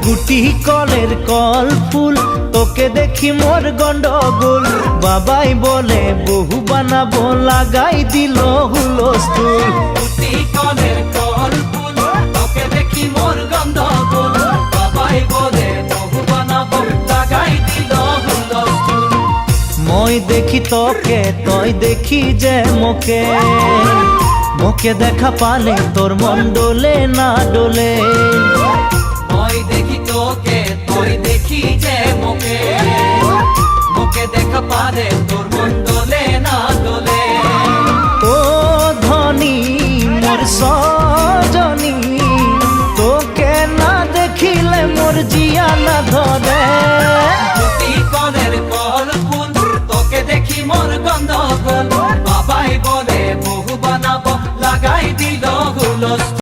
গুটি কলের কল ফুল, তোকে দেখি মোর গন্ডগোল। বাবাই বলে বহু বানাবো, লাগাই দিল হুলস্থুল। গুটি কলের কল ফুল, তোকে দেখি মোর গন্ডগোল। বাবাই বলে বহু বানাবো, লাগাই দিল হুলস্থুল। মই দেখি তোকে, তই দেখি যে মোকে, মোকে দেখা পালে তোর মন ডোলে না ডোলে। মই দেখি তোকে, তুই দেখি যে মোকে, মোকে দেখা পারে তোর মন দোলে না দোলে। ও ধনী মোর সজনী, তোকে না দেখিলে মোর জিয়া না ধরে। গুটি কলের কল ফুল, তোকে দেখি মোর গন্ডগোল। বাবাই বলে বহু বানাবো, লাগাই দিল হুলস্থুল।